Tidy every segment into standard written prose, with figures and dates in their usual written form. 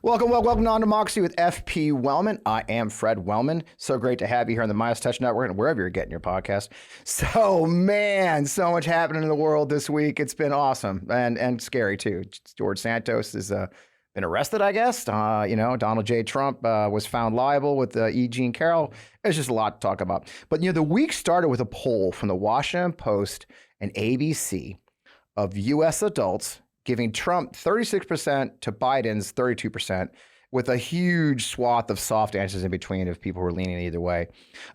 Welcome to On Democracy with FP Wellman. I am Fred Wellman. So great to have you here on the Midas Touch Network and wherever you're getting your podcast. So much happening in the world this week. It's been awesome and scary too. George Santos has been arrested, I guess. Donald J. Trump was found liable with E. Jean Carroll. There's just a lot to talk about. But, the week started with a poll from the Washington Post and ABC of U.S. adults giving Trump 36% to Biden's 32%, with a huge swath of soft answers in between of people who are leaning either way.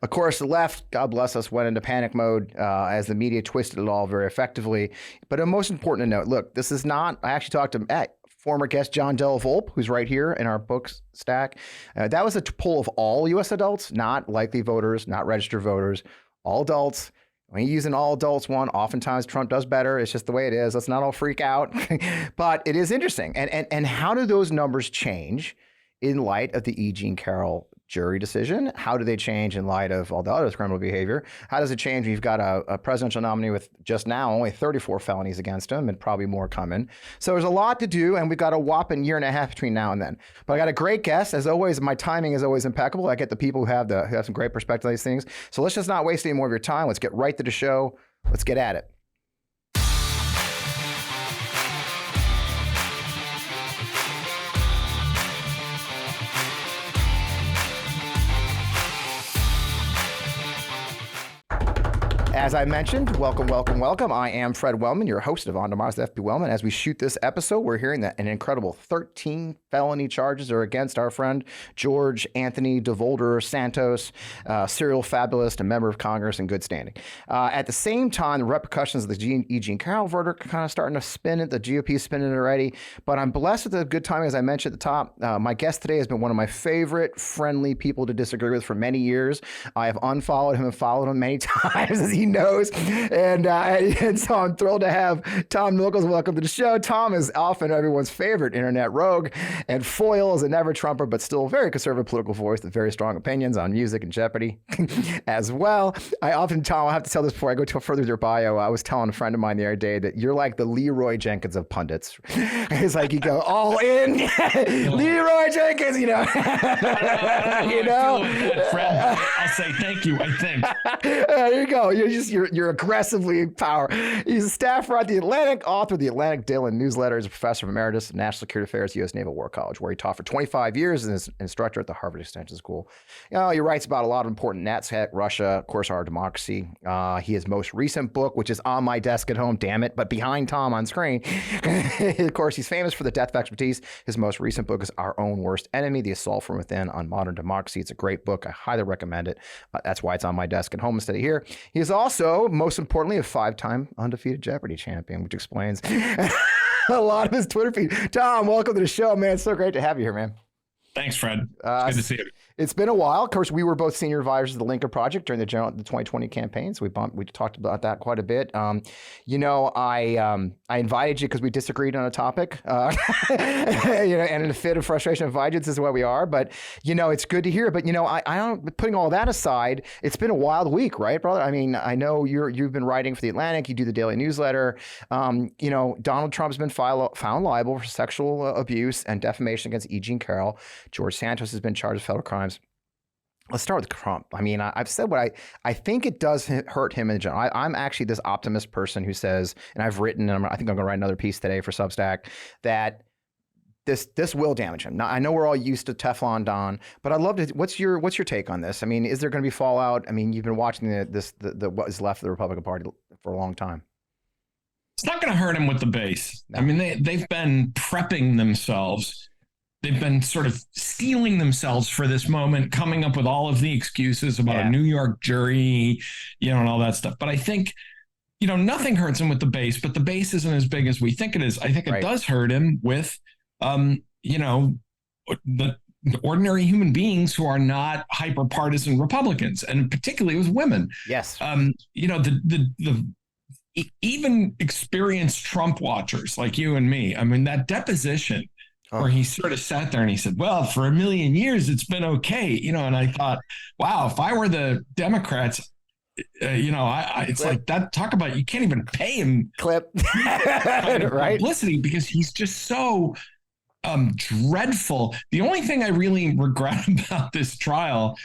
Of course, the left, God bless us, went into panic mode as the media twisted it all very effectively. But most important to note, look, this is not, I actually talked to former guest John Della Volpe, who's right here in our books stack. That was a poll of all U.S. adults, not likely voters, not registered voters, all adults. When you use an all adults one, oftentimes Trump does better. It's just the way it is. Let's not all freak out. But it is interesting. And how do those numbers change in light of the E. Jean Carroll jury decision? How do they change in light of all the other criminal behavior? How does it change when you've got a presidential nominee with just now only 34 felonies against him and probably more coming? So there's a lot to do, and we've got a whopping year and a half between now and then. But I got a great guest. As always, my timing is always impeccable. I get the people who have some great perspective on these things. So let's just not waste any more of your time. Let's get right to the show. Let's get at it. As I mentioned, welcome. I am Fred Wellman, your host of On Democracy with FP Wellman. As we shoot this episode, we're hearing that an incredible 13 felony charges are against our friend George Anthony DeVolder Santos, serial fabulist, a member of Congress in good standing. At the same time, the repercussions of the E. Jean Carroll verdict are kind of starting to spin it. The GOP is spinning it already. But I'm blessed with the good timing, as I mentioned at the top. My guest today has been one of my favorite friendly people to disagree with for many years. I have unfollowed him and followed him many times, as he knows. And so I'm thrilled to have Tom Nichols. Welcome to the show. Tom is often everyone's favorite internet rogue and foil as a never Trumper, but still very conservative political voice with very strong opinions on music and Jeopardy as well. Tom, I have to tell this before I go further with your bio. I was telling a friend of mine the other day that you're like the Leroy Jenkins of pundits. It's like you go all in, Leroy Jenkins, Fred, I'll say thank you, I think. There you go. You're aggressively in power. He's a staffer at The Atlantic, author of the Atlantic Daily Newsletter. He's a professor of emeritus in national security affairs, U.S. Naval War College, where he taught for 25 years and is an instructor at the Harvard Extension School. He writes about a lot of important nats, Russia, of course, our democracy. His most recent book, which is on my desk at home, damn it, but behind Tom on screen. Of course, he's famous for the depth of expertise. His most recent book is Our Own Worst Enemy, The Assault from Within on Modern Democracy. It's a great book. I highly recommend it. That's why it's on my desk at home instead of here. He is also, most importantly, a 5-time undefeated Jeopardy champion, which explains a lot of his Twitter feed. Tom, welcome to the show, man. It's so great to have you here, man. Thanks, Fred. It's good to see you. It's been a while. Of course, we were both senior advisors of the Lincoln Project during the 2020 campaign, so we talked about that quite a bit. I invited you because we disagreed on a topic, and in a fit of frustration, invited you. This is where we are. But it's good to hear. But I don't. Putting all that aside, it's been a wild week, right, brother? I mean, I know you've been writing for the Atlantic. You do the daily newsletter. Donald Trump's been found liable for sexual abuse and defamation against E. Jean Carroll. George Santos has been charged with federal crimes. Let's start with Trump. I mean, I've said what I think it does hurt him in general. I'm actually this optimist person who says, and I've written, and I think I'm going to write another piece today for Substack, that this will damage him. Now, I know we're all used to Teflon Don, but I'd love to. What's your take on this? I mean, is there going to be fallout? I mean, you've been watching the what is left of the Republican Party for a long time. It's not going to hurt him with the base. No. I mean, they've been prepping themselves. They've been sort of steeling themselves for this moment, coming up with all of the excuses about a New York jury, and all that stuff. But I think, nothing hurts him with the base, but the base isn't as big as we think it is. I think it does hurt him with, the ordinary human beings who are not hyper-partisan Republicans, and particularly with women. Yes. The even experienced Trump watchers like you and me, I mean, that deposition where he sort of sat there and he said, well, for a million years, it's been okay. And I thought, wow, if I were the Democrats, it's like that. Talk about, you can't even pay him clip right publicity because he's just so dreadful. The only thing I really regret about this trial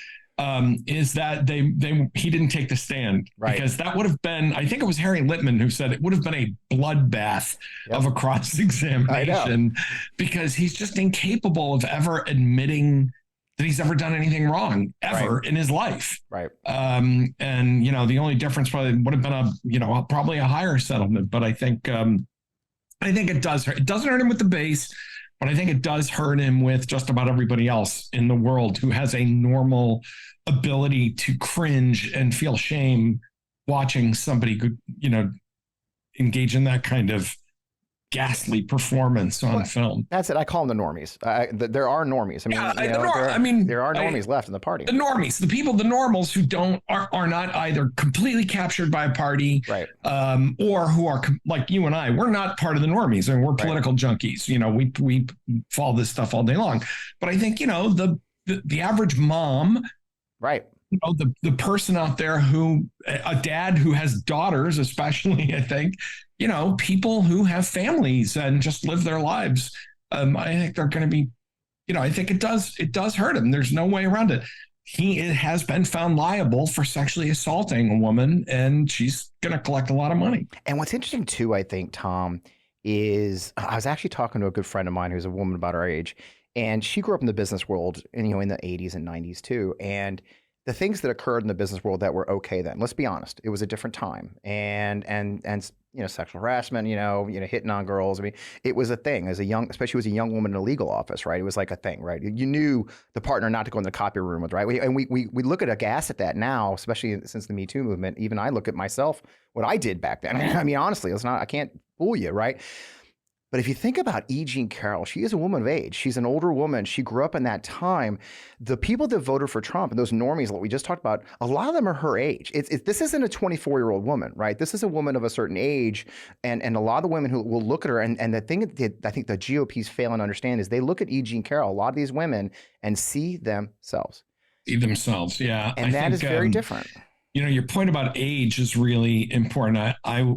is that he didn't take the stand, right? Because that would have been, I think it was Harry Littman who said it would have been a bloodbath of a cross-examination, because he's just incapable of ever admitting that he's ever done anything wrong ever in his life. Right. And, the only difference probably would have been probably a higher settlement. But I think it does hurt. It doesn't hurt him with the base, but I think it does hurt him with just about everybody else in the world who has a normal ability to cringe and feel shame watching somebody, engage in that kind of ghastly performance on film. That's it. I call them the normies. There are normies. There are normies left in the party. The normies, the normals who are not either completely captured by a party, right, or who are like you and I. We're not part of the normies, and we're political junkies. We follow this stuff all day long. But I think the average mom, right. The person out there a dad who has daughters, especially, I think, people who have families and just live their lives. I think they're going to be, I think it does hurt him. There's no way around it. He has been found liable for sexually assaulting a woman, and she's going to collect a lot of money. And what's interesting too, I think, Tom, is I was actually talking to a good friend of mine who's a woman about our age, and she grew up in the business world, in the 80s and 90s too. And the things that occurred in the business world that were okay then, let's be honest, it was a different time. And sexual harassment, hitting on girls. I mean, it was a thing especially as a young woman in a legal office, right? It was like a thing, right? You knew the partner not to go in the copy room with, right? We look aghast at that now, especially since the Me Too movement. Even I look at myself, what I did back then. I mean, honestly, I can't fool you, right? But if you think about E. Jean Carroll, she is a woman of age. She's an older woman. She grew up in that time. The people that voted for Trump and those normies that we just talked about, a lot of them are her age. This isn't a 24-year-old woman, right? This is a woman of a certain age. And a lot of the women who will look at her, and the thing that I think the GOP's failing to understand is they look at E. Jean Carroll, a lot of these women, and see themselves. Yeah. And that is very different. Your point about age is really important. I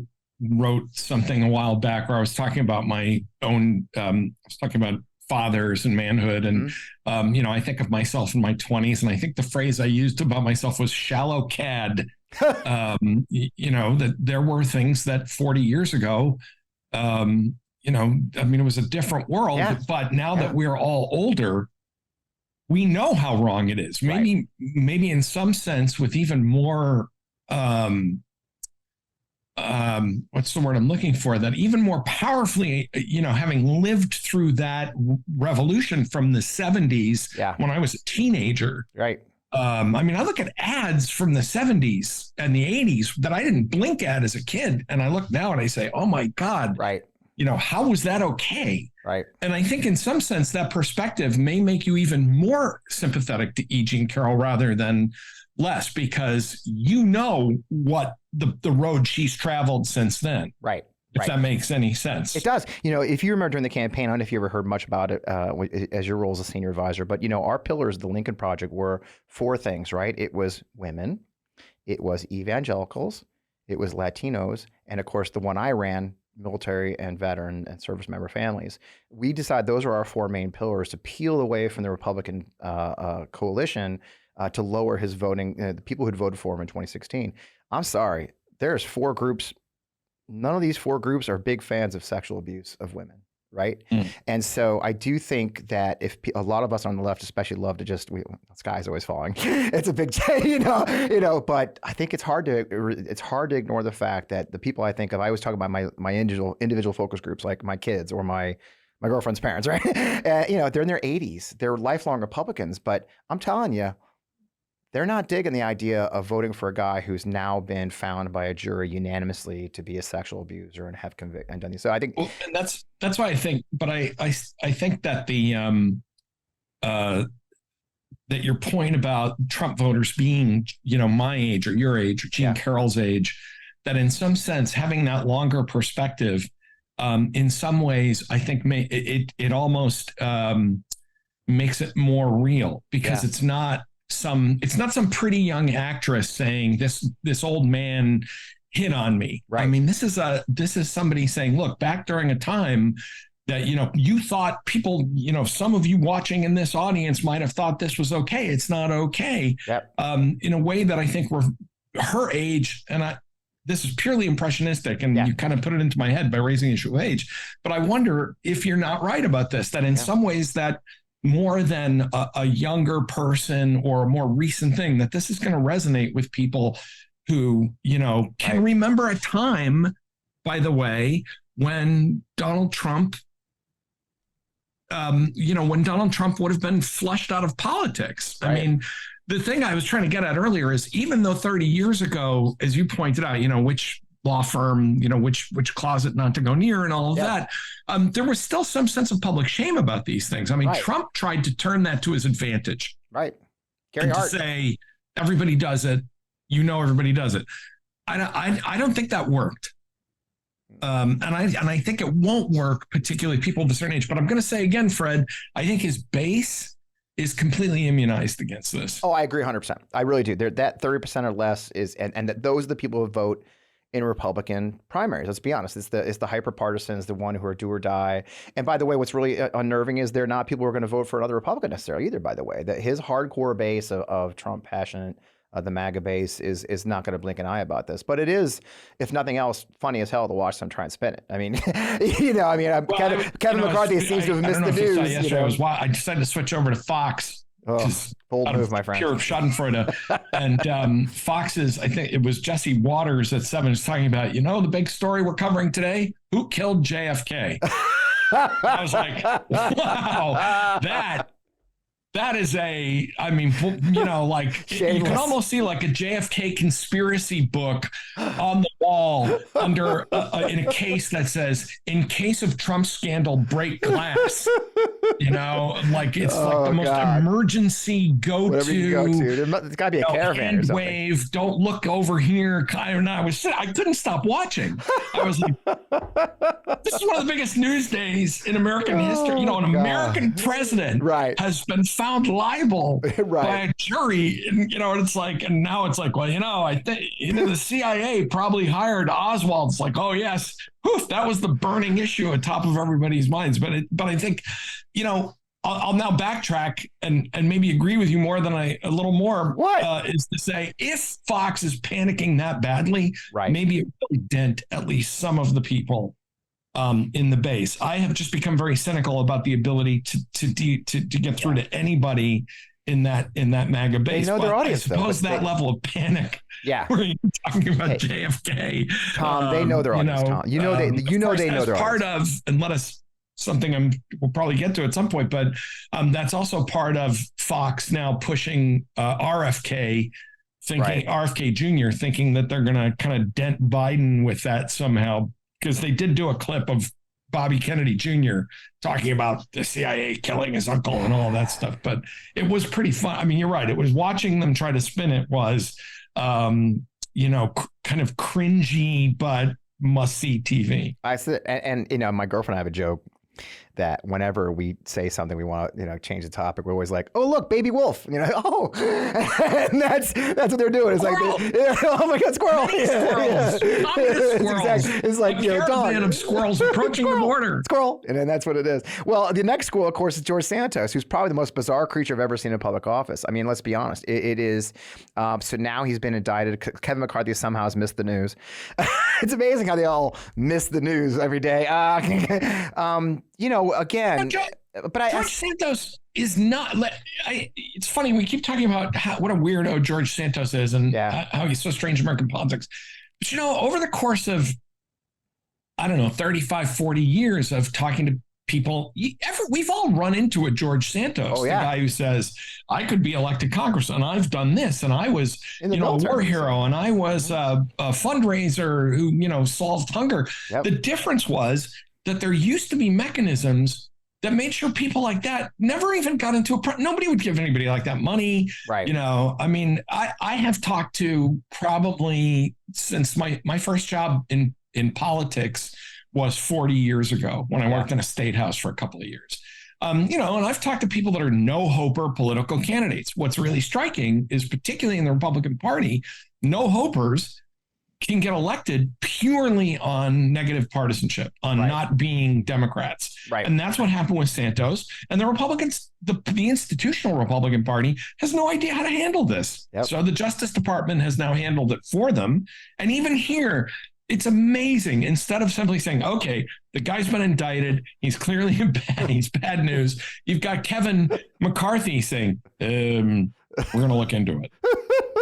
wrote something a while back where I was talking about my own, I was talking about fathers and manhood. And, I think of myself in my 20s. And I think the phrase I used about myself was shallow cad. That there were things that 40 years ago, it was a different world. But now that we're all older, we know how wrong it is. Maybe in some sense with even more, what's the word I'm looking for? That even more powerfully, having lived through that revolution from the 70s when I was a teenager. Right. I look at ads from the 70s and the 80s that I didn't blink at as a kid. And I look now and I say, oh my God. Right. How was that okay? Right. And I think in some sense that perspective may make you even more sympathetic to E. Jean Carroll rather than less, because what the road she's traveled since then. Right. If that makes any sense. It does. If you remember during the campaign, I don't know if you ever heard much about it as your role as a senior advisor, but our pillars of the Lincoln Project were 4 things, right? It was women, it was evangelicals, it was Latinos, and of course the one I ran, military and veteran and service member families. We decided those are our 4 main pillars to peel away from the Republican coalition to lower his voting, the people who'd voted for him in 2016. I'm sorry, there's 4 groups. None of these 4 groups are big fans of sexual abuse of women, right? And so I do think that if a lot of us on the left especially love to just, the sky's always falling. It's a big, but I think it's hard to ignore the fact that the people I think of, I always talk about my individual focus groups, like my kids or my girlfriend's parents, right? They're in their 80s. They're lifelong Republicans, but I'm telling you, they're not digging the idea of voting for a guy who's now been found by a jury unanimously to be a sexual abuser and have convicted and done these. So I think, and that's why I think. But I think that that your point about Trump voters being my age or your age or Jean Carroll's age, that in some sense having that longer perspective, in some ways I think it almost makes it more real, because it's not some pretty young actress saying this old man hit on me. Right. This is somebody saying, look, back during a time that, you thought people, some of you watching in this audience might have thought this was okay. It's not okay. Yep. In a way that I think we're her age, and this is purely impressionistic, and you kind of put it into my head by raising the issue of age. But I wonder if you're not right about this, that in some ways that more than a younger person or a more recent thing, that this is going to resonate with people who, can remember a time, by the way, when Donald Trump, when Donald Trump would have been flushed out of politics. Right. I mean, the thing I was trying to get at earlier is, even though 30 years ago, as you pointed out, which law firm, which closet not to go near and all of that, there was still some sense of public shame about these things. I mean, Trump tried to turn that to his advantage. Right. To say everybody does it, everybody does it. I don't think that worked. And I think it won't work, particularly people of a certain age. But I'm going to say again, Fred, I think his base is completely immunized against this. Oh, I agree 100%. I really do. That 30% or less is, and that those are the people who vote in Republican primaries. Let's be honest. It's the hyper partisans, the one who are do or die. And by the way, what's really unnerving is they're not people who are going to vote for another Republican necessarily either, by the way. That his hardcore base of Trump passionate, the MAGA base is not going to blink an eye about this. But it is, if nothing else, funny as hell to watch them try and spin it. I mean, Kevin McCarthy seems to have missed the news. I decided to switch over to Fox. Bold move, my friend. Pure Schadenfreude. And Fox's, I think it was Jesse Waters at 7 is talking about, the big story we're covering today, who killed JFK? I was like, wow, that is you can almost see like a JFK conspiracy book on the wall under in a case that says, in case of Trump scandal, break glass. It's like the most emergency go-to. There's got to be a caravan or something. Wave, don't look over here. I couldn't stop watching. I was like, this is one of the biggest news days in American history. An American president has been found liable by a jury, and it's like, and now it's like, well, I think the CIA probably hired Oswald. It's like, oh yes, that was the burning issue at top of everybody's minds. But I think, I'll now backtrack and maybe agree with you more than a little more. What is to say, if Fox is panicking that badly, maybe it will dent at least some of the people in the base. I have just become very cynical about the ability to get through to anybody in that MAGA base. They know their audience. I suppose that level of panic. Yeah, where you're talking about JFK. Tom, they know their audience. Tom, they know their part audience. Of, and let us. Something we'll probably get to at some point, but that's also part of Fox now pushing RFK, RFK Jr., thinking that they're going to kind of dent Biden with that somehow, because they did do a clip of Bobby Kennedy Jr. talking about the CIA killing his uncle and all that stuff. But it was pretty fun. I mean, you're right. It was watching them try to spin it was, kind of cringy, but must see TV. I said, and my girlfriend and I have a joke that whenever we say something we want to, change the topic, we're always like, "Oh, look, baby wolf!" And that's what they're doing. It's squirrel. like, oh my god, squirrel! Squirrels. It's like a caravan of squirrels approaching the border. Squirrel, and then that's what it is. Well, the next squirrel, of course, is George Santos, who's probably the most bizarre creature I've ever seen in public office. I mean, let's be honest, it is. So now he's been indicted. Kevin McCarthy somehow has missed the news. It's amazing how they all miss the news every day. Again, but George Santos is not. It's funny, we keep talking about what a weirdo George Santos is and how he's so strange in American politics. But over the course of 35, 40 years of talking to people, we've all run into a George Santos, the guy who says, I could be elected congressman, I've done this, and I was a war hero, and I was a fundraiser who solved hunger. Yep. The difference was that there used to be mechanisms that made sure people like that never even got into nobody would give anybody like that money. Right. I mean, I have talked to probably since my first job in politics was 40 years ago when I worked in a state house for a couple of years. And I've talked to people that are no-hoper political candidates. What's really striking is, particularly in the Republican Party, no-hopers can get elected purely on negative partisanship, on not being Democrats. Right. And that's what happened with Santos. And the Republicans, the institutional Republican Party has no idea how to handle this. Yep. So the Justice Department has now handled it for them. And even here, it's amazing. Instead of simply saying, okay, the guy's been indicted, he's clearly he's bad news. You've got Kevin McCarthy saying, we're going to look into it.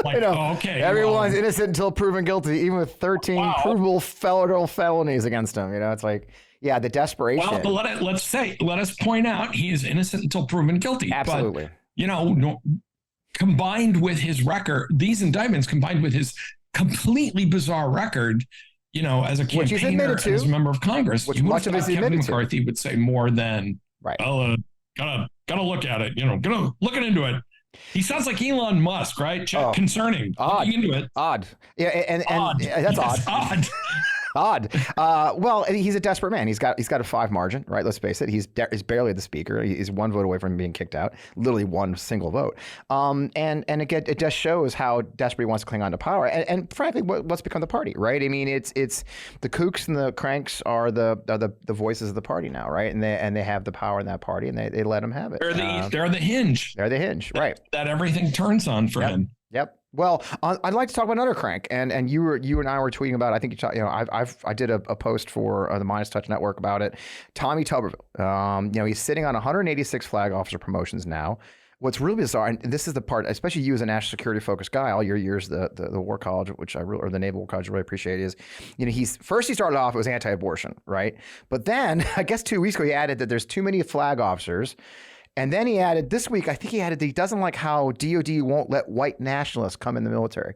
Like, okay. Everyone's innocent until proven guilty, even with 13 provable federal felonies against him. It's like, the desperation. Well, but let us point out he is innocent until proven guilty. Absolutely. But, combined with his record, these indictments combined with his completely bizarre record, as a campaigner, as a member of Congress, which much of his Kevin McCarthy would say more than, gotta look at it, gotta looking into it. He sounds like Elon Musk, right? Concerning. Odd. Looking into it. Odd. Yeah, and odd. That's odd. Odd. Well, he's a desperate man. He's got a 5 margin, right? Let's face it. He's barely the speaker. He's 1 vote away from being kicked out. Literally 1 single vote. And again, it just shows how desperate he wants to cling on to power. And frankly, what's become the party, right? I mean, it's the kooks and the cranks are the voices of the party now, right? And they have the power in that party, and they let him have it. They're the hinge. They're the hinge, right? That everything turns on for him. Yep. Well, I'd like to talk about another crank, and you and I were tweeting about. I think I did a post for the Minus Touch Network about it. Tommy Tuberville, he's sitting on 186 flag officer promotions now. What's really bizarre, and this is the part, especially you as a national security focused guy, all your years the War College, or the Naval War College, I really appreciate is, he started off, it was anti-abortion, right? But then I guess 2 weeks ago he added that there's too many flag officers. And then he added this week, I think he added that he doesn't like how DOD won't let white nationalists come in the military.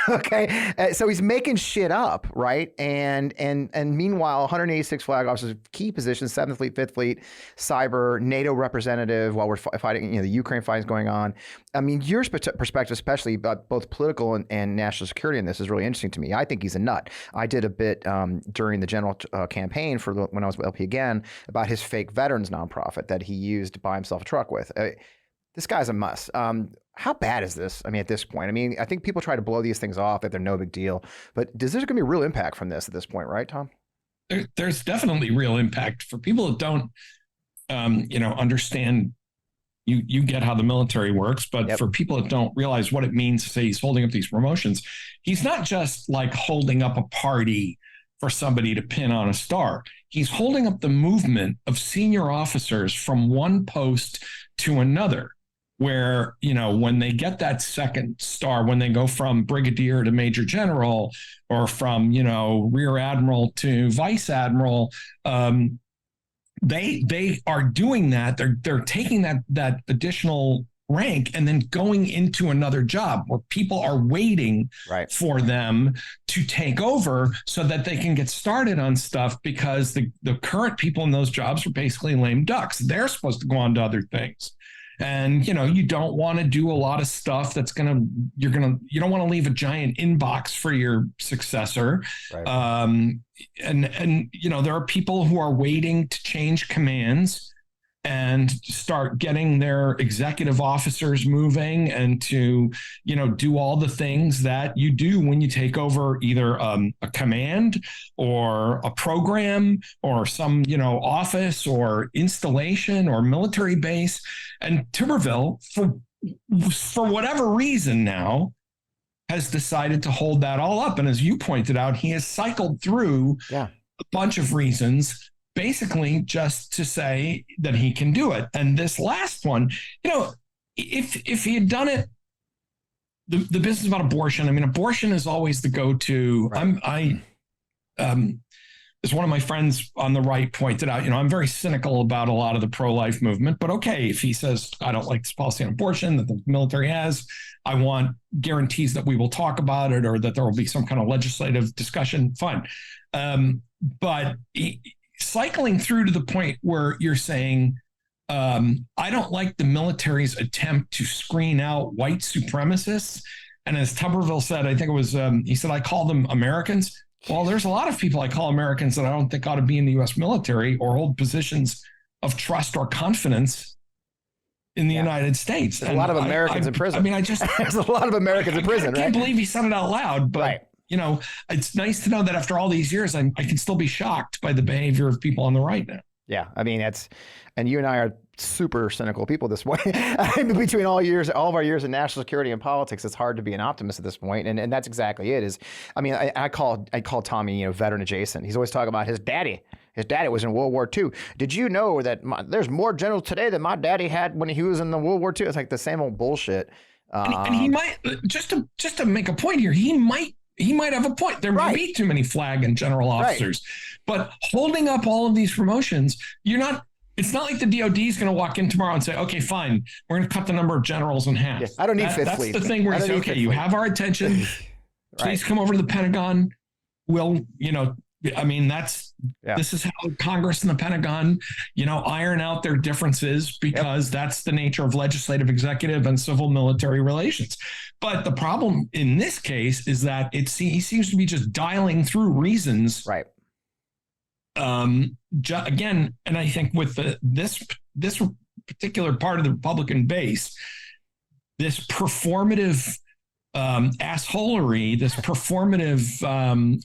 Okay. So he's making shit up, right? And meanwhile, 186 flag officers, key positions, 7th Fleet, 5th Fleet, cyber, NATO representative, while we're fighting, the Ukraine fight is going on. I mean, your perspective, especially about both political and national security in this, is really interesting to me. I think he's a nut. I did a bit during the general campaign when I was with LP again about his fake veterans nonprofit that he used to buy himself a truck with. This guy's a must. How bad is this? I mean, at this point, I think people try to blow these things off that they're no big deal, but there's going to be a real impact from this at this point, right, Tom? There's definitely real impact for people that don't, understand. You get how the military works, but for people that don't realize what it means to say he's holding up these promotions, he's not just like holding up a party for somebody to pin on a star. He's holding up the movement of senior officers from one post to another, where, when they get that second star, when they go from brigadier to major general, or from, rear admiral to vice admiral, they are doing that. They're taking that additional rank and then going into another job where people are waiting for them to take over so that they can get started on stuff, because the current people in those jobs are basically lame ducks. They're supposed to go on to other things. And, you don't want to do a lot of stuff you don't want to leave a giant inbox for your successor. Right. And there are people who are waiting to change commands and start getting their executive officers moving and to, do all the things that you do when you take over either a command or a program or some, office or installation or military base. And Tuberville, for whatever reason now, has decided to hold that all up. And as you pointed out, he has cycled through a bunch of reasons, basically just to say that he can do it. And this last one, if he had done it, the business about abortion, abortion is always the go-to. Right. As one of my friends on the right pointed out, I'm very cynical about a lot of the pro-life movement, but okay, if he says, I don't like this policy on abortion that the military has, I want guarantees that we will talk about it or that there will be some kind of legislative discussion, fine. But cycling through to the point where you're saying, I don't like the military's attempt to screen out white supremacists. And as Tuberville said, I think it was, he said, I call them Americans. Well, there's a lot of people I call Americans that I don't think ought to be in the U.S. military or hold positions of trust or confidence in the United States. There's a lot of Americans in prison. There's a lot of Americans in prison, right? I can't believe he said it out loud, but it's nice to know that after all these years, I can still be shocked by the behavior of people on the right now. Yeah, I mean, and you and I are super cynical people this way. I mean, between all of our years in national security and politics, it's hard to be an optimist at this point, and that's exactly it. I call Tommy, veteran adjacent. He's always talking about his daddy. His daddy was in World War II. Did you know that there's more generals today than my daddy had when he was in the World War II? It's like the same old bullshit. And he might just to make a point here. He might have a point. There may be too many flag and general officers, but holding up all of these promotions, it's not like the DOD is going to walk in tomorrow and say, okay, fine, we're going to cut the number of generals in half. Yeah, I don't need fifth fleet. That's the thing where you say, okay, you have our attention. Please come over to the Pentagon. This is how Congress and the Pentagon, iron out their differences, because that's the nature of legislative, executive, and civil military relations. But the problem in this case is that he seems to be just dialing through reasons. Right. Again, and I think with this particular part of the Republican base, this performative assholery, this performative,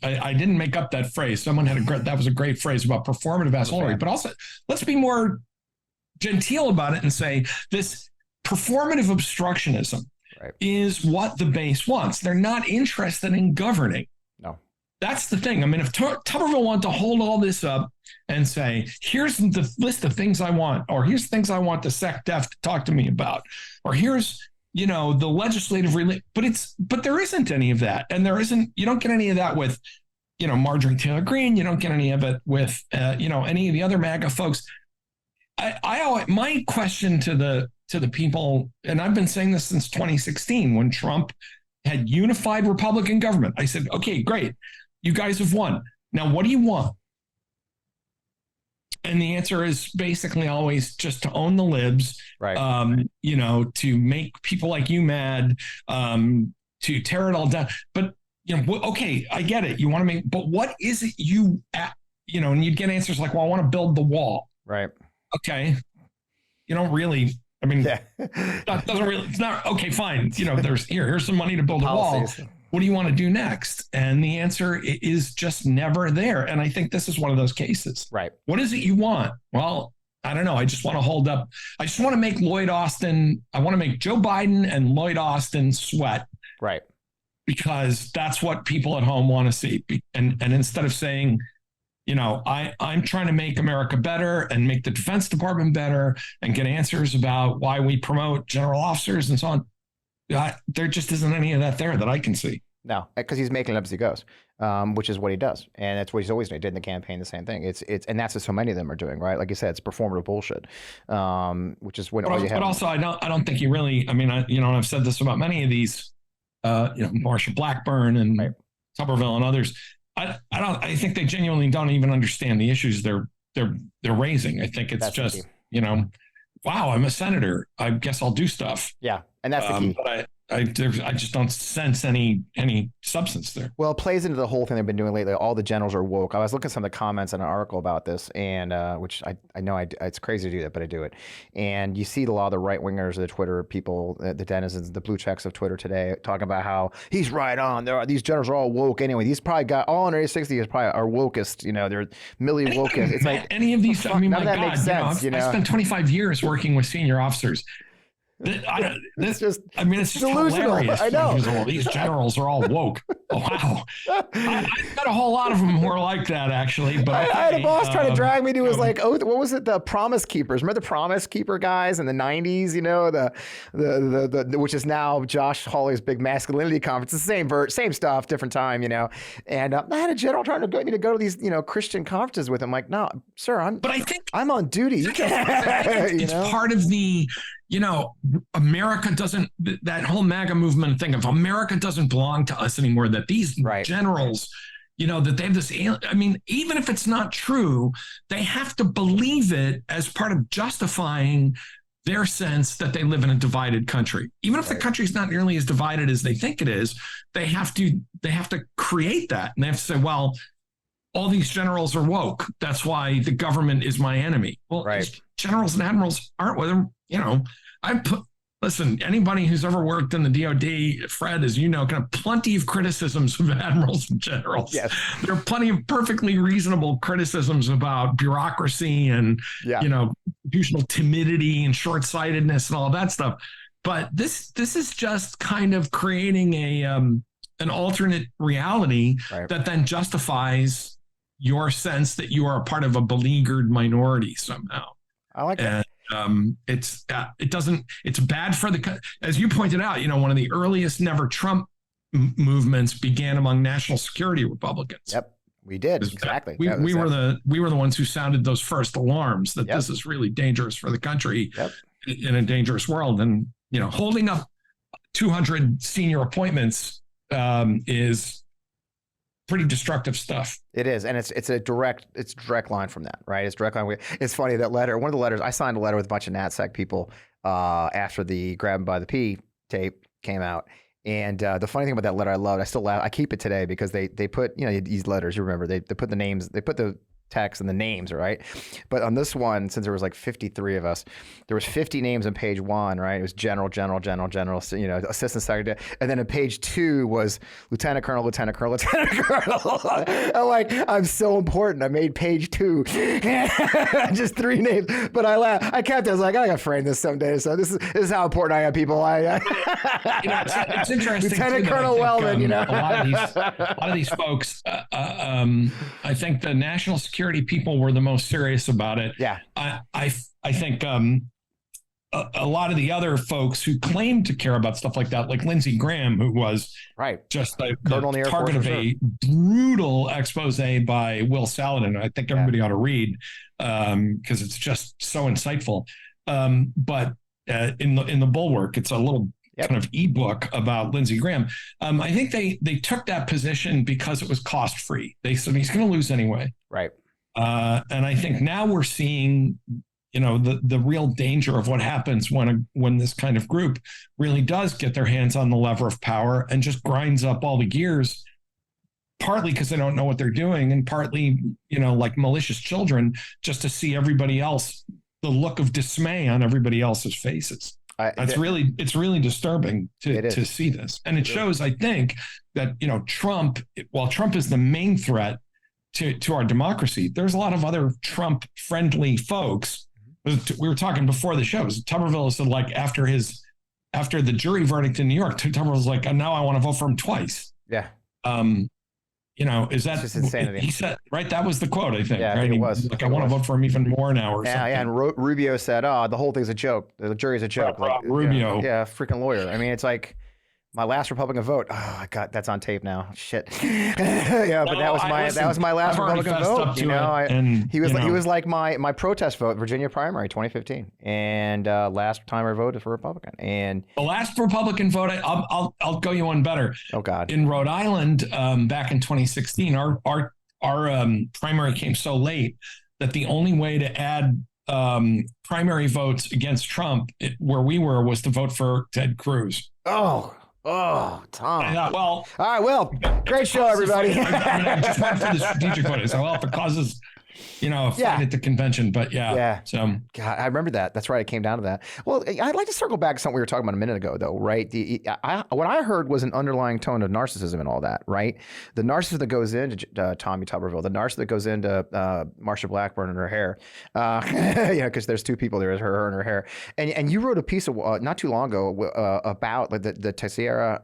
I didn't make up that phrase. Someone that was a great phrase about performative assholery, but also let's be more genteel about it and say this performative obstructionism is what the base wants. They're not interested in governing. No. That's the thing. I mean, if Tuberville wanted to hold all this up and say, here's the list of things I want, or here's things I want the SecDef to talk to me about, or here's the legislative but there isn't any of that. And you don't get any of that with, Marjorie Taylor Greene. You don't get any of it with, any of the other MAGA folks. My question to the people, and I've been saying this since 2016, when Trump had unified Republican government, I said, okay, great. You guys have won. Now, what do you want? And the answer is basically always just to own the libs, to make people like you mad, to tear it all down. But, okay, I get it. You want to but what is it and you'd get answers like, well, I want to build the wall. Right. Okay. You don't really, that doesn't really, it's not, okay, fine. Here's some money to build a wall. What do you want to do next? And the answer is just never there. And I think this is one of those cases. Right. What is it you want? Well, I don't know. I just want to hold up. I just want to make I want to make Joe Biden and Lloyd Austin sweat. Right. Because that's what people at home want to see. And instead of saying, I'm trying to make America better and make the Defense Department better and get answers about why we promote general officers and so on, there just isn't any of that there that I can see. No, because he's making it up as he goes, which is what he does, and that's what he's always did in the campaign. The same thing. It's and that's what so many of them are doing, right? Like you said, it's performative bullshit, which is when all you have. But also, I don't think he really. I mean, and I've said this about many of these, Marsha Blackburn and Tuberville and others. I think they genuinely don't even understand the issues they're raising. I think it's just wow, I'm a senator. I guess I'll do stuff. Yeah, and that's the key. But I just don't sense any substance there. Well, it plays into the whole thing they've been doing lately. All the generals are woke. I was looking at some of the comments in an article about this, and which I know it's crazy to do that, but I do it. And you see a lot of the right wingers, the Twitter people, the denizens, the blue checks of Twitter today, talking about how he's right on. These generals are all woke anyway. These probably got all under 60 is probably are wokest. They're milli wokest. It's like any of these. I mean, my God, makes sense, I spent 25 years working with senior officers. It's just hilarious. I know. Well, these generals are all woke. Oh, wow. I've got a whole lot of them who are like that, actually. But I had a boss trying to drag me to his what was it? The Promise Keepers. Remember the Promise Keeper guys in the 90s? The which is now Josh Hawley's big masculinity conference. It's the same stuff, different time, And I had a general trying to get me to go to these, Christian conferences with him. Like, no, sir, I'm on duty. You can't. It's part of the. America doesn't, that whole MAGA movement thing of America doesn't belong to us anymore, that these generals, that they have this, I mean, even if it's not true, they have to believe it as part of justifying their sense that they live in a divided country. Even if the country's not nearly as divided as they think it is, they have to create that. And they have to say, well, all these generals are woke. That's why the government is my enemy. Well, generals and admirals aren't with them. listen, anybody who's ever worked in the DoD, Fred, as you know, can have plenty of criticisms of admirals and generals. Yes. There are plenty of perfectly reasonable criticisms about bureaucracy and, institutional timidity and short-sightedness and all that stuff. But this is just kind of creating an alternate reality that then justifies your sense that you are a part of a beleaguered minority somehow. I like that. It's bad for as you pointed out, one of the earliest never Trump movements began among national security Republicans. Yep, we did. Exactly. We were the ones who sounded those first alarms that this is really dangerous for the country in a dangerous world. And, holding up 200 senior appointments is pretty destructive stuff. It is. And it's a direct line from that, right? It's direct line. It's funny, that letter, one of the letters, I signed a letter with a bunch of NatSec people after the Grab 'em by the P tape came out. And the funny thing about that letter, I loved, I still laugh, I keep it today because they put, these letters, you remember, they put the names, they put the text and the names, right? But on this one, since there was like 53 of us, there was 50 names on page 1, right? It was general, assistant secretary. And then on page 2 was lieutenant colonel, lieutenant colonel, lieutenant colonel. I'm like, I'm so important. I made page 2. Just 3 names. But I laughed. I kept it. I was like, I gotta frame this someday. So this is how important I am, people. It's interesting. Lieutenant Colonel Wellman, a lot of these folks, I think the national security people were the most serious about it. Yeah. I think a lot of the other folks who claimed to care about stuff like that, like Lindsey Graham, who was just the target of a brutal expose by Will Saladin. I think everybody ought to read because it's just so insightful. But in the Bulwark, it's a little kind of ebook about Lindsey Graham. I think they took that position because it was cost free. They said he's going to lose anyway. Right. And I think now we're seeing, the real danger of what happens when this kind of group really does get their hands on the lever of power and just grinds up all the gears, partly because they don't know what they're doing, and partly, like malicious children, just to see everybody else, the look of dismay on everybody else's faces. It's really disturbing to see this. And it shows, I think, that, Trump, while Trump is the main threat to our democracy, there's a lot of other Trump-friendly folks. We were talking before the show. Tuberville said, like, after the jury verdict in New York, Tuberville was like, now I want to vote for him twice. Yeah. Is that just insanity? He said, right? That was the quote, I think. Yeah, right? it was. Like, I want to vote for him even more now, or something. Yeah, and Rubio said, the whole thing's a joke. The jury's a joke. Rubio. Freaking lawyer. I mean, it's like, my last Republican vote. Oh, God, that's on tape now. Shit. But that was my last Republican vote. He was like my protest vote, Virginia primary, 2015, and last time I voted for Republican. And the last Republican vote, I'll go you one better. Oh God. In Rhode Island, back in 2016, our primary came so late that the only way to add primary votes against Trump where we were was to vote for Ted Cruz. Oh, Tom. Well, all right. Well, great show, everybody. I just went for the strategic voting. So, if it causes, a fight at the convention, but So, God, I remember that. That's right. It came down to that. Well, I'd like to circle back to something we were talking about a minute ago, though, right? What I heard was an underlying tone of narcissism and all that, right? The narcissism that goes into Tommy Tuberville, the narcissism that goes into Marsha Blackburn and her hair, because there's 2 people there, her and her hair. And you wrote a piece of not too long ago about like the Teixeira,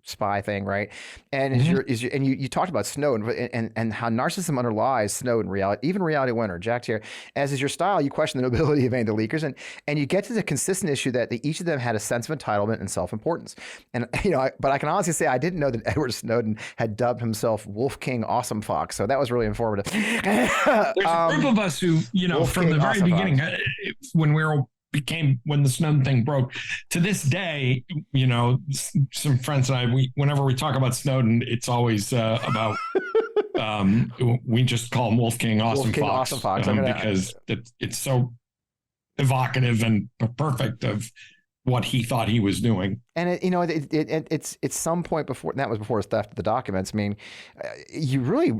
spy thing, right? And and you talked about Snowden and how narcissism underlies Snowden, reality winner, Jack Tier. As is your style, you question the nobility of any of the leakers, and you get to the consistent issue that each of them had a sense of entitlement and self-importance. And but I can honestly say I didn't know that Edward Snowden had dubbed himself Wolf King Awesome Fox, so that was really informative. There's a group of us who, Wolf from King the very Awesome beginning, Fox. when the Snowden thing broke, to this day, some friends and I, whenever we talk about Snowden, it's always about we just call him Wolf King Awesome Fox, because it's so evocative and perfect of what he thought he was doing. And it's some point before, and that was before his theft of the documents. I mean, you really,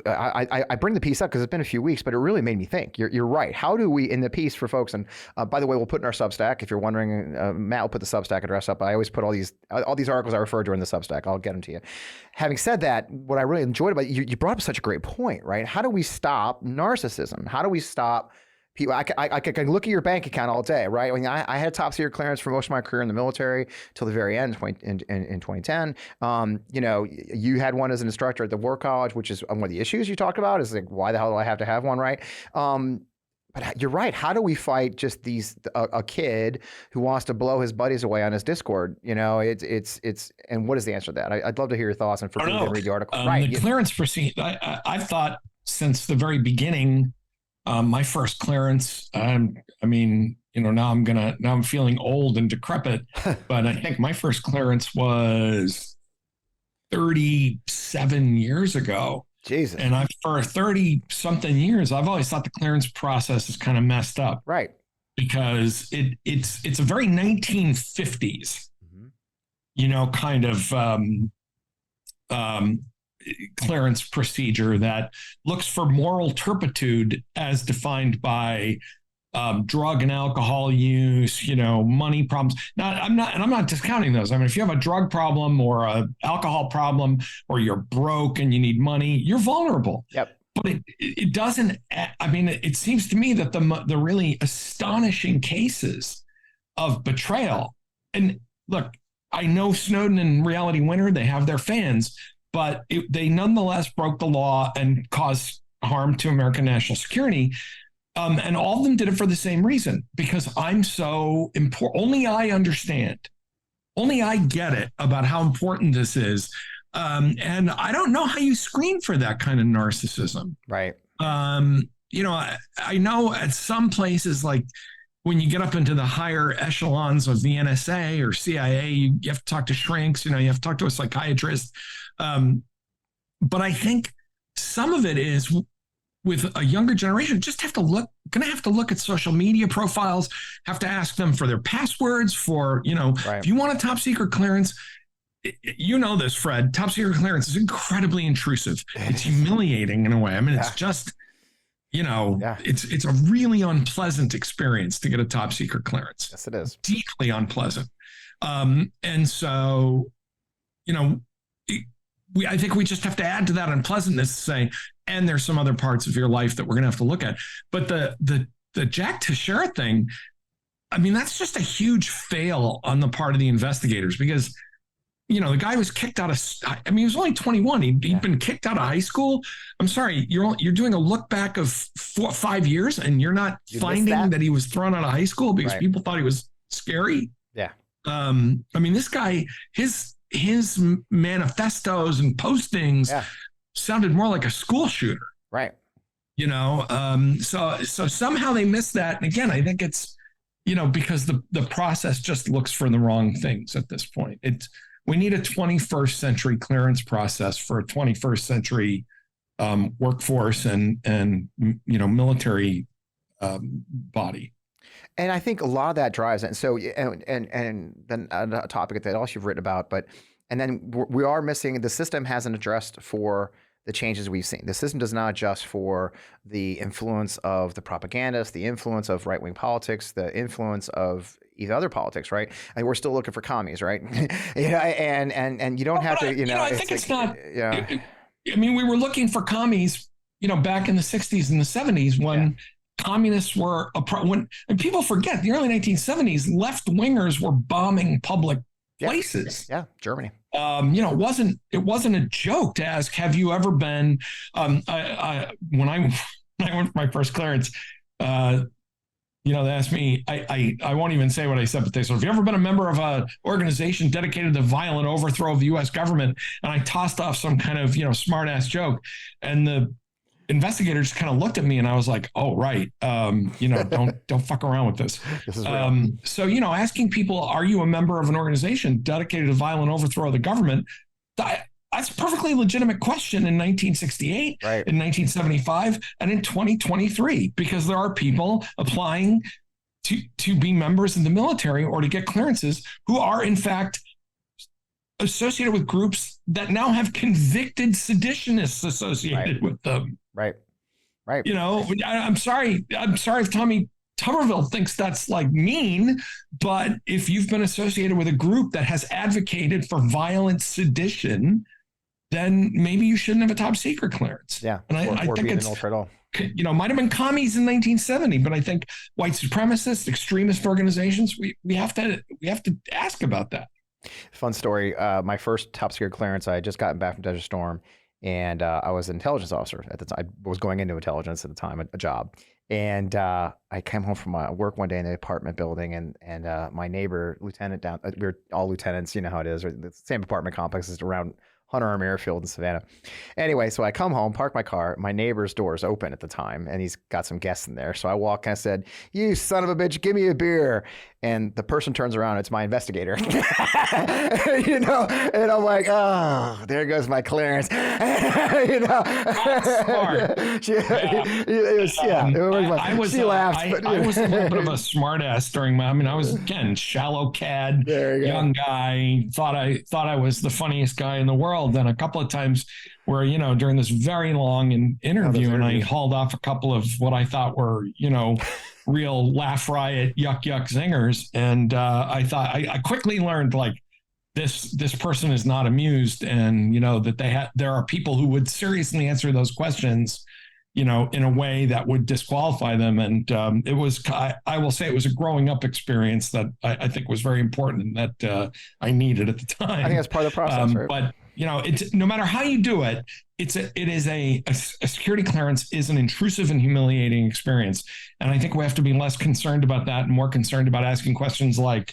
I bring the piece up because it's been a few weeks, but it really made me think. You're right. How do we, in the piece for folks, and by the way, we'll put in our Substack, if you're wondering, Matt will put the Substack address up. I always put all these articles I refer to in the Substack. I'll get them to you. Having said that, what I really enjoyed about you brought up such a great point, right? How do we stop narcissism? How do we stop people? I can look at your bank account all day, right? I mean, I had top secret clearance for most of my career in the military till the very end in 2010. You had one as an instructor at the War College, which is one of the issues you talked about is like, why the hell do I have to have one, right? But you're right. How do we fight just a kid who wants to blow his buddies away on his Discord? It's and what is the answer to that? I'd love to hear your thoughts and for people to read the article. Right. The clearance procedure. I've thought since the very beginning. My first clearance, now I'm feeling old and decrepit, but I think my first clearance was 37 years ago. Jesus. And for 30 something years, I've always thought the clearance process is kind of messed up. Right. Because it's a very 1950s, kind of, clearance procedure that looks for moral turpitude as defined by drug and alcohol use, money problems. I'm not discounting those. I mean, if you have a drug problem or a alcohol problem, or you're broke and you need money, you're vulnerable. Yep. But it doesn't. I mean, it seems to me that the really astonishing cases of betrayal. And look, I know Snowden and Reality Winner, they have their fans. But they nonetheless broke the law and caused harm to American national security. And all of them did it for the same reason, because I'm so important. Only I understand. Only I get it about how important this is. And I don't know how you screen for that kind of narcissism. Right. I know at some places, like when you get up into the higher echelons of the NSA or CIA, you have to talk to shrinks, you have to talk to a psychiatrist. But I think some of it is with a younger generation, going to have to look at social media profiles, have to ask them for their passwords right. If you want a top secret clearance, this, Fred, top secret clearance is incredibly intrusive. It's humiliating in a way. I mean, it's just, it's a really unpleasant experience to get a top secret clearance. Yes, it is. Deeply unpleasant. And so, I think we just have to add to that unpleasantness to say, and there's some other parts of your life that we're going to have to look at. But the Jack Teixeira thing, I mean, that's just a huge fail on the part of the investigators, because, the guy was kicked out of, he was only 21. He'd been kicked out of high school. I'm sorry, you're doing a look back of 5 years and you're not finding that he was thrown out of high school because people thought he was scary. Yeah. This guy, his manifestos and postings sounded more like a school shooter. Right. So somehow they missed that. And again, I think it's, because the process just looks for the wrong things at this point. We need a 21st century clearance process for a 21st century workforce and military body. And I think a lot of that drives it. And so, and then a topic that also you've written about, and then we are missing, the system hasn't addressed for the changes we've seen. The system does not adjust for the influence of the propagandists, the influence of right-wing politics, the influence of either other politics, right? And we're still looking for commies, right? And you don't have to, I think it's not. Yeah. We were looking for commies, back in the 60s and the 70s when communists were and people forget the early 1970s, left wingers were bombing public places. Yeah, Germany. It wasn't a joke to ask, have you ever been? When I went for my first clearance, they asked me, I won't even say what I said, but they said, have you ever been a member of an organization dedicated to the violent overthrow of the U.S. government? And I tossed off some kind of, smart ass joke. And the investigators kind of looked at me and I was like, oh, right. Don't fuck around with this. This is real. So, asking people, are you a member of an organization dedicated to violent overthrow of the government? That's a perfectly legitimate question in 1968, in 1975, and in 2023, because there are people applying to be members of the military or to get clearances who are in fact associated with groups that now have convicted seditionists associated with them. Right. You know, I'm sorry if Tommy Tuberville thinks that's like mean, but if you've been associated with a group that has advocated for violent sedition, then maybe you shouldn't have a top secret clearance. Yeah. And I think it's, at all. You know, might have been commies in 1970, but I think white supremacists, extremist organizations, we have to ask about that. Fun story. My first top secret clearance, I had just gotten back from Desert Storm, and I was an intelligence officer at the time. I was going into intelligence at the time, a job. And I came home from work one day in the apartment building, and my neighbor, lieutenant down, we were all lieutenants, you know how it is, the same apartment complex is around Hunter Army Airfield in Savannah. Anyway, so I come home, park my car. My neighbor's door is open at the time, and he's got some guests in there. So I walk and I said, "You son of a bitch, give me a beer." And the person turns around, it's my investigator. You know, and I'm like, "Oh, there goes my clearance." You know, smart. She laughed. I was a little bit of a smart ass during my. I mean, I was again shallow cad, young guy. Thought I was the funniest guy in the world. And a couple of times where, you know, during this very long interview, and I hauled off a couple of what I thought were, you know, real laugh riot, yuck zingers. And I thought I quickly learned, like, this person is not amused, and, you know, that there are people who would seriously answer those questions, you know, in a way that would disqualify them. And it was, I will say, it was a growing up experience that I think was very important and that I needed at the time. I think that's part of the process, right? But, you know, it's no matter how you do it, a security clearance is an intrusive and humiliating experience. And I think we have to be less concerned about that and more concerned about asking questions like,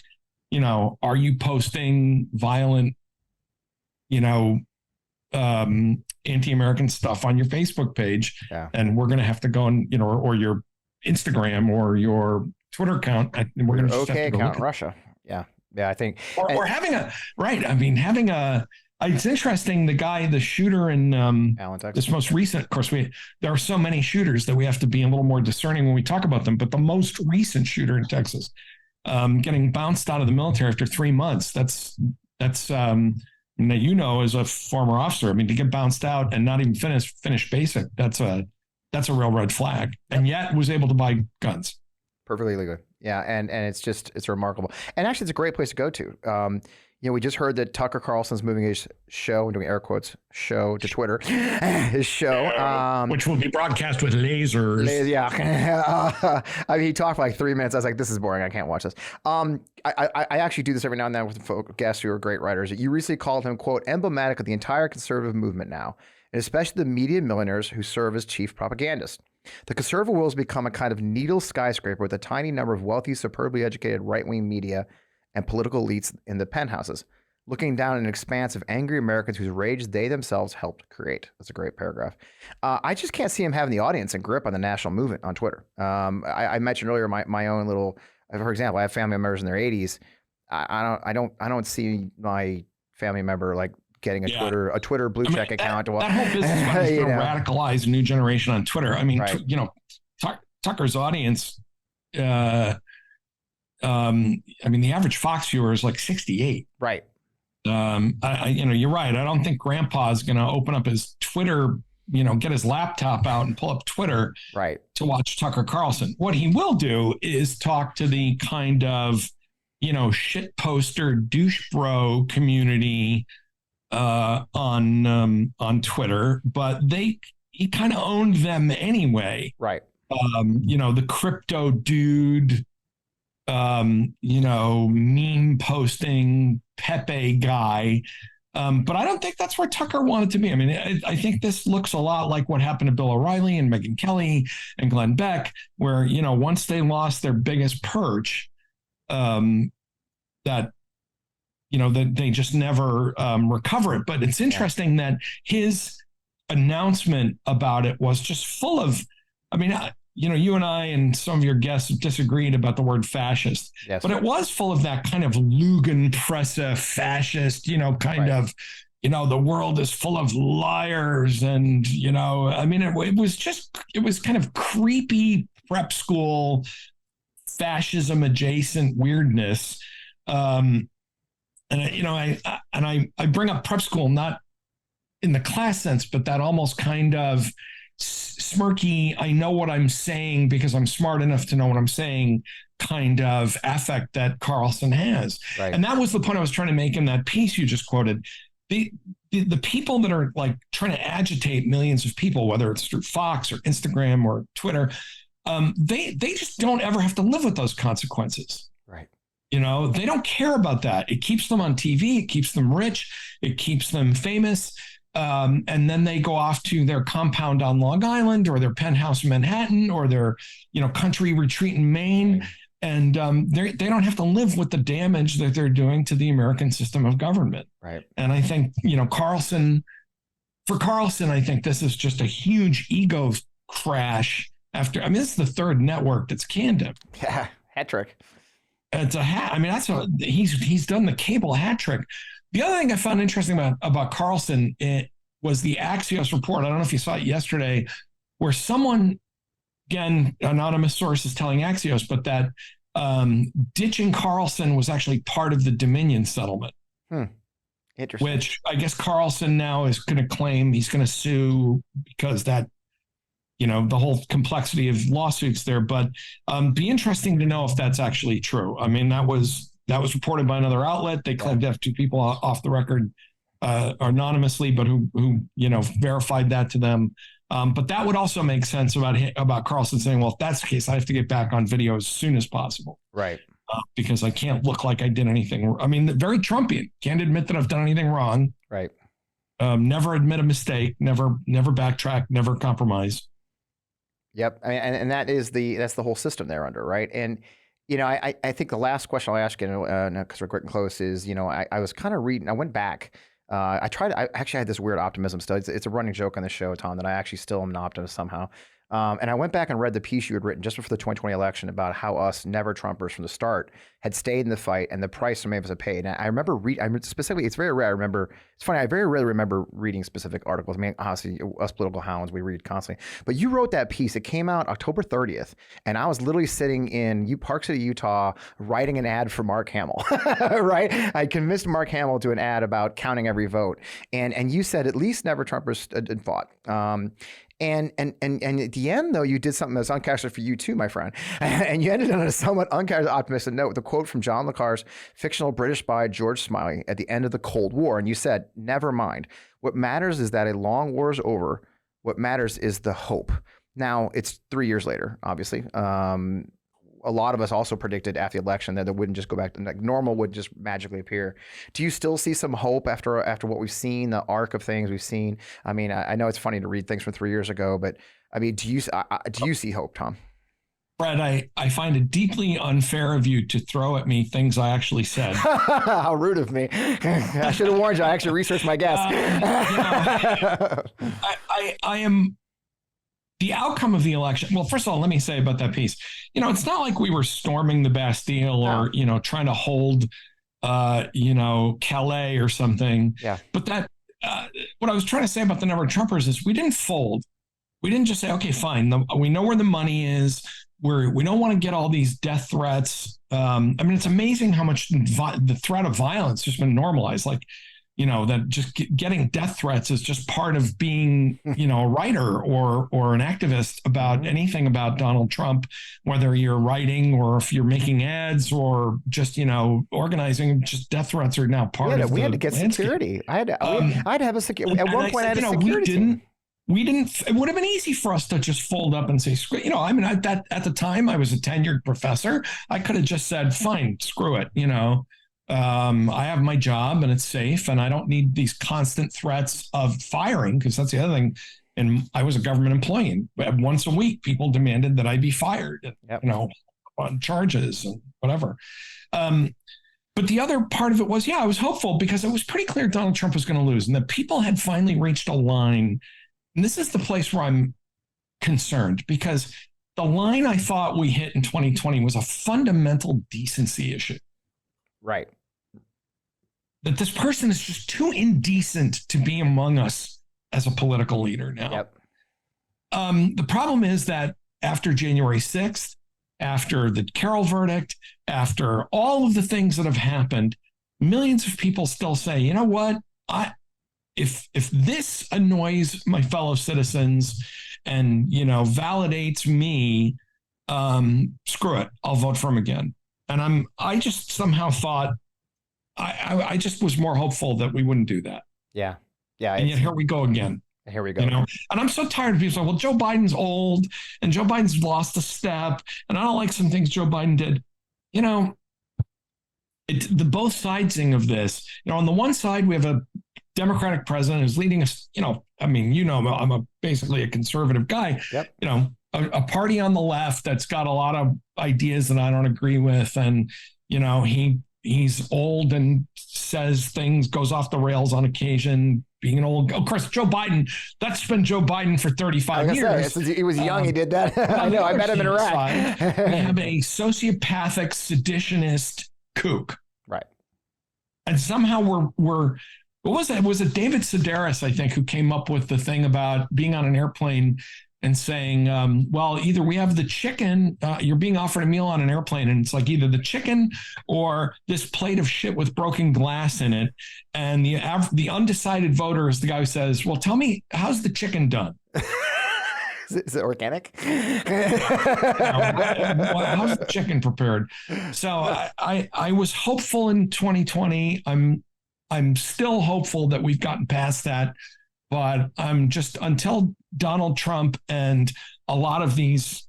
you know, are you posting violent, you know, anti-American stuff on your Facebook page? Yeah. And we're going to have to go and, you know, or your Instagram or your Twitter account. And we're going to okay account in Russia. Yeah. Yeah. I think. Or having it's interesting. The shooter in Allen, Texas. this most recent, of course, there are so many shooters that we have to be a little more discerning when we talk about them. But the most recent shooter in Texas, getting bounced out of the military after 3 months. That's you know, as a former officer, I mean, to get bounced out and not even finish basic, that's a real red flag. And yet was able to buy guns. Perfectly legal. Yeah. And it's remarkable. And actually, it's a great place to go to. You know, we just heard that Tucker Carlson's moving his show, I'm doing air quotes, show to Twitter, his show. Which will be broadcast with lasers. Yeah. I mean, he talked for like 3 minutes. I was like, this is boring. I can't watch this. I actually do this every now and then with guests who are great writers. You recently called him, quote, emblematic of the entire conservative movement now, and especially the media millionaires who serve as chief propagandists. The conservative world has become a kind of needle skyscraper with a tiny number of wealthy, superbly educated right-wing media and political elites in the penthouses, looking down an expanse of angry Americans whose rage they themselves helped create. That's a great paragraph. I just can't see him having the audience and grip on the national movement on Twitter. I mentioned earlier my own little, for example, I have family members in their 80s. I don't see my family member like getting a Twitter blue check account. That whole business is going to radicalize a new generation on Twitter. I mean, right. You know, Tucker's audience. I mean, the average Fox viewer is like 68. Right. You know, you're right. I don't think Grandpa's going to open up his Twitter, you know, get his laptop out and pull up Twitter right to watch Tucker Carlson. What he will do is talk to the kind of, you know, shit poster douche bro community on Twitter, but he kind of owned them anyway. Right. You know, the crypto dude, you know, meme posting Pepe guy. But I don't think that's where Tucker wanted to be. I mean, I think this looks a lot like what happened to Bill O'Reilly and Megyn Kelly and Glenn Beck, where, you know, once they lost their biggest perch, that, you know, that they just never recover it. But it's interesting that his announcement about it was just full of, I mean, you know, you and I and some of your guests have disagreed about the word fascist, yes, but it was full of that kind of Lugenpresse fascist, you know, kind of, you know, the world is full of liars. And, you know, I mean, it was kind of creepy prep school fascism adjacent weirdness. And I bring up prep school, not in the class sense, but that almost kind of smirky, I know what I'm saying because I'm smart enough to know what I'm saying kind of affect that Carlson has. Right. And that was the point I was trying to make in that piece you just quoted. The people that are like trying to agitate millions of people, whether it's through Fox or Instagram or Twitter, they just don't ever have to live with those consequences. Right. You know, they don't care about that. It keeps them on TV. It keeps them rich. It keeps them famous. And then they go off to their compound on Long Island or their penthouse in Manhattan or their, country retreat in Maine. And they don't have to live with the damage that they're doing to the American system of government. Right. And I think, Carlson, I think this is just a huge ego crash this is the third network that's canned him. Yeah. Hat trick. It's he's done the cable hat trick. The other thing I found interesting about Carlson, it was the Axios report. I don't know if you saw it yesterday, where someone, again, anonymous source is telling Axios, but that ditching Carlson was actually part of the Dominion settlement. Interesting. Which I guess Carlson now is going to claim he's going to sue because that, the whole complexity of lawsuits there. But be interesting to know if that's actually true. I mean, that was reported by another outlet. They claimed to have two people off the record anonymously, but who verified that to them. But that would also make sense about Carlson saying, well, if that's the case, I have to get back on video as soon as possible. Right. Because I can't look like I did anything. I mean, very Trumpian. Can't admit that I've done anything wrong. Right. Never admit a mistake. Never backtrack. Never compromise. Yep. And that's the whole system they're under. Right. And, I think the last question I'll ask you, because we're getting close, is, I was kind of reading, I went back. I actually had this weird optimism still. It's a running joke on the show, Tom, that I actually still am an optimist somehow. And I went back and read the piece you had written just before the 2020 election about how us never Trumpers from the start had stayed in the fight and the price so many of us have paid. And I remember specifically, it's very rare. It's funny. I very rarely remember reading specific articles. I mean, honestly, us political hounds, we read constantly. But you wrote that piece. It came out October 30th. And I was literally sitting in Park City, Utah, writing an ad for Mark Hamill, right? I convinced Mark Hamill to an ad about counting every vote. And you said at least never Trumpers had fought. And at the end, though, you did something that's uncharacteristic for you too, my friend. And you ended on a somewhat uncharacteristic optimistic note with a quote from John le Carre's fictional British spy George Smiley at the end of the Cold War. And you said, never mind. What matters is that a long war is over. What matters is the hope. Now, it's 3 years later, obviously. A lot of us also predicted after the election that it wouldn't just go back to normal, would just magically appear. Do you still see some hope after what we've seen, the arc of things we've seen? I mean, I know it's funny to read things from 3 years ago, but I mean, do you see hope, Tom? Brad, I find it deeply unfair of you to throw at me things I actually said. How rude of me. I should have warned you. I actually researched my guest. I am... The outcome of the election. Well, first of all, let me say about that piece, it's not like we were storming the Bastille or, trying to hold, Calais or something. Yeah. But that, what I was trying to say about the number of Trumpers is we didn't fold. We didn't just say, okay, fine. We know where the money is. We don't want to get all these death threats. It's amazing how much the threat of violence has been normalized. Like, that just getting death threats is just part of being, a writer or an activist about anything about Donald Trump, whether you're writing or if you're making ads or just, organizing. Just death threats are now part of. We had to get landscape. Security. I'd have a security. At one point, I had a security team. We didn't. It would have been easy for us to just fold up and say, screw. At the time, I was a tenured professor. I could have just said, fine, screw it. I have my job and it's safe and I don't need these constant threats of firing, because that's the other thing. And I was a government employee, and once a week people demanded that I be fired, on charges and whatever. But the other part of it was, I was hopeful because it was pretty clear Donald Trump was going to lose and that people had finally reached a line. And this is the place where I'm concerned, because the line I thought we hit in 2020 was a fundamental decency issue. Right. That this person is just too indecent to be among us as a political leader now. Yep. The problem is that after January 6th, after the Carroll verdict, after all of the things that have happened, millions of people still say, you know what? If this annoys my fellow citizens and, validates me, screw it, I'll vote for him again. And I just somehow thought, I just was more hopeful that we wouldn't do that. Yeah. And yet here we go again. Here we go. And I'm so tired of people saying, well, Joe Biden's old and Joe Biden's lost a step. And I don't like some things Joe Biden did. The both sidesing of this, on the one side, we have a Democratic president who's leading us, I'm basically a conservative guy, yep. A party on the left that's got a lot of ideas that I don't agree with. And, he's old and says things, goes off the rails on occasion, being an old, of course, Joe Biden, that's been Joe Biden for 35 years. Since he was young, he did that. I know, I met him in Iraq. We have a sociopathic seditionist kook. Right. And somehow we're what was that? Was it David Sedaris, I think, who came up with the thing about being on an airplane and saying, well, either we have the chicken, you're being offered a meal on an airplane, and it's like either the chicken or this plate of shit with broken glass in it. And the undecided voter is the guy who says, well, tell me, how's the chicken done? Is it organic? How's the chicken prepared? So I was hopeful in 2020. I'm still hopeful that we've gotten past that. But I'm just, until Donald Trump and a lot of these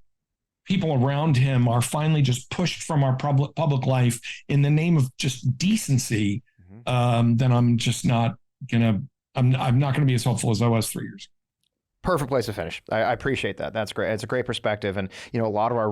people around him are finally just pushed from our public life in the name of just decency, then I'm just not I'm not gonna be as hopeful as I was 3 years ago. Perfect place to finish. I appreciate that. That's great. It's a great perspective, and a lot of our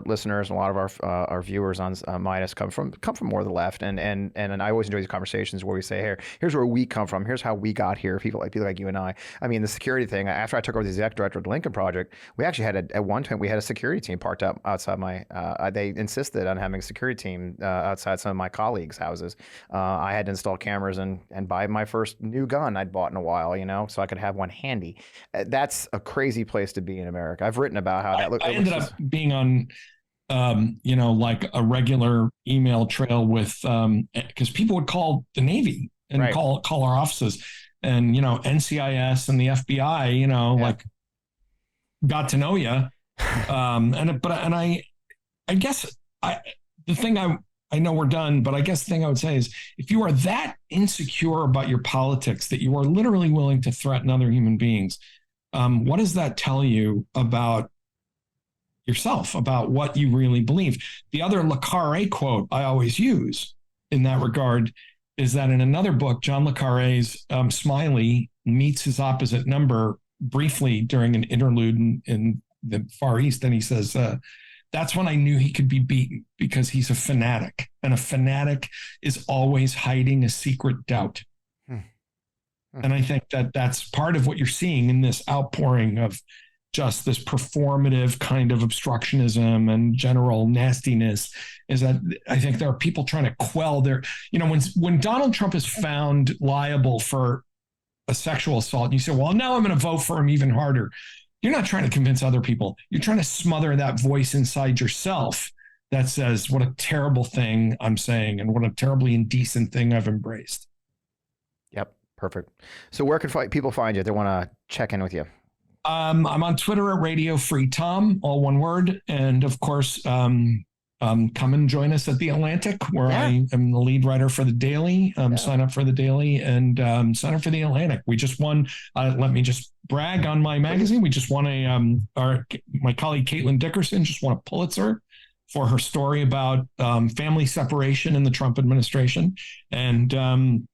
listeners, and a lot of our viewers on Midas come from more of the left, and I always enjoy these conversations where we say, here's where we come from, here's how we got here. People like you and I. I mean, the security thing. After I took over the exec director of the Lincoln Project, we actually had at one time we had a security team parked up outside my. They insisted on having a security team outside some of my colleagues' houses. I had to install cameras and buy my first new gun I'd bought in a while, so I could have one handy. That's a crazy place to be in America. I've written about how that looked. I ended up being on, like a regular email trail with, because people would call the Navy and call our offices, and NCIS and the FBI, like got to know you, I guess the thing I know we're done, but I guess the thing I would say is, if you are that insecure about your politics that you are literally willing to threaten other human beings, what does that tell you about yourself, about what you really believe? The other Le Carré quote I always use in that regard is that in another book, John Le Carré's Smiley meets his opposite number briefly during an interlude in the Far East, and he says, that's when I knew he could be beaten, because he's a fanatic, and a fanatic is always hiding a secret doubt. And I think that that's part of what you're seeing in this outpouring of just this performative kind of obstructionism and general nastiness, is that I think there are people trying to quell their, when Donald Trump is found liable for a sexual assault, and you say, well, now I'm going to vote for him even harder. You're not trying to convince other people. You're trying to smother that voice inside yourself that says, what a terrible thing I'm saying, and what a terribly indecent thing I've embraced. Yep. Perfect. So where can people find you if they want to check in with you? I'm on Twitter at Radio Free Tom, all one word. And of course, come and join us at The Atlantic, where I am the lead writer for The Daily. Sign up for The Daily and sign up for The Atlantic. We just won, let me just brag on my magazine. We just won my colleague Caitlin Dickerson just won a Pulitzer for her story about family separation in the Trump administration. And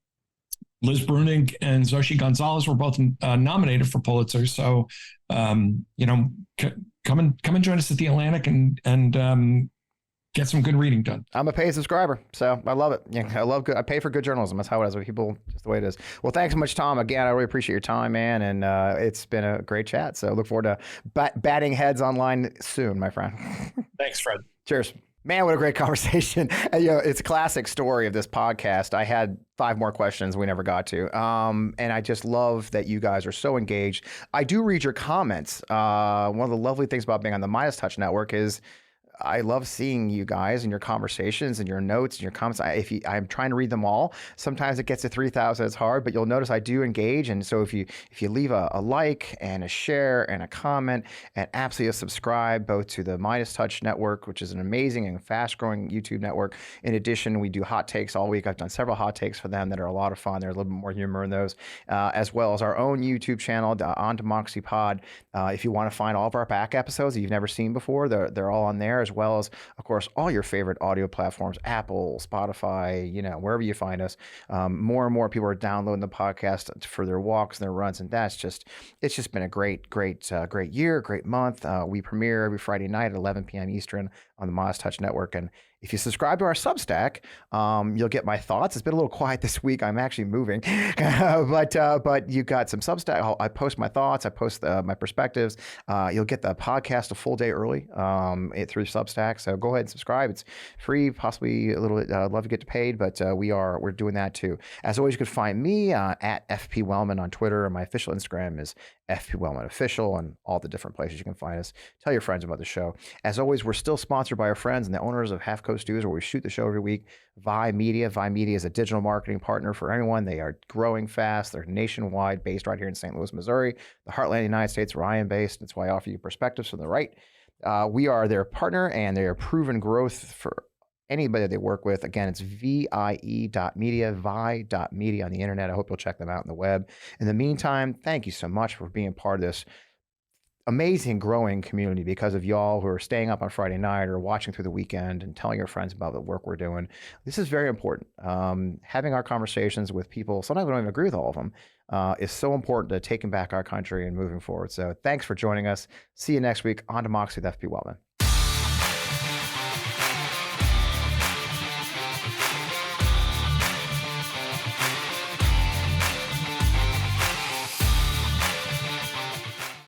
Liz Brunig and Xochitl Gonzalez were both nominated for Pulitzer. So, come and join us at The Atlantic and get some good reading done. I'm a paid subscriber, so I love it. Yeah, I pay for good journalism. That's how it is with people, just the way it is. Well, thanks so much, Tom. Again, I really appreciate your time, man. And it's been a great chat. So look forward to batting heads online soon, my friend. Thanks, Fred. Cheers. Man, what a great conversation. It's a classic story of this podcast. I had 5 more questions we never got to. And I just love that you guys are so engaged. I do read your comments. One of the lovely things about being on the Midas Touch Network is I love seeing you guys and your conversations and your notes and your comments. I'm trying to read them all. Sometimes it gets to 3,000. It's hard, but you'll notice I do engage. And so if you leave a like and a share and a comment and absolutely a subscribe both to the Midas Touch Network, which is an amazing and fast growing YouTube network. In addition, we do hot takes all week. I've done several hot takes for them that are a lot of fun. There's a little bit more humor in those, as well as our own YouTube channel, On Democracy Pod. If you want to find all of our back episodes that you've never seen before, they're all on there, as well as, of course, all your favorite audio platforms, Apple, Spotify, wherever you find us. More and more people are downloading the podcast for their walks and their runs, and it's just been a great year, great month. We premiere every Friday night at 11 p.m. Eastern on the Midas Touch Network. And if you subscribe to our Substack, you'll get my thoughts. It's been a little quiet this week. I'm actually moving, but you got some Substack. I post my thoughts. I post my perspectives. You'll get the podcast a full day early through Substack. So go ahead and subscribe. It's free, possibly a little bit. I'd love to get paid, but we're doing that too. As always, you can find me at FP Wellman on Twitter, and my official Instagram is FP Wellman Official, and all the different places you can find us. Tell your friends about the show. As always, we're still sponsored by our friends and the owners of Half Coast News, where we shoot the show every week. Vi Media. Vi Media is a digital marketing partner for anyone. They are growing fast. They're nationwide, based right here in St. Louis, Missouri, the heartland of the United States, where I am based. That's why I offer you perspectives from the right. We are their partner, and they are proven growth for anybody they work with. Again, it's vie.media, vi.media on the internet. I hope you'll check them out on the web. In the meantime, thank you so much for being part of this amazing growing community, because of y'all who are staying up on Friday night or watching through the weekend and telling your friends about the work we're doing. This is very important. Having our conversations with people, sometimes we don't even agree with all of them, is so important to taking back our country and moving forward. So thanks for joining us. See you next week on Democracy with FP Wellman.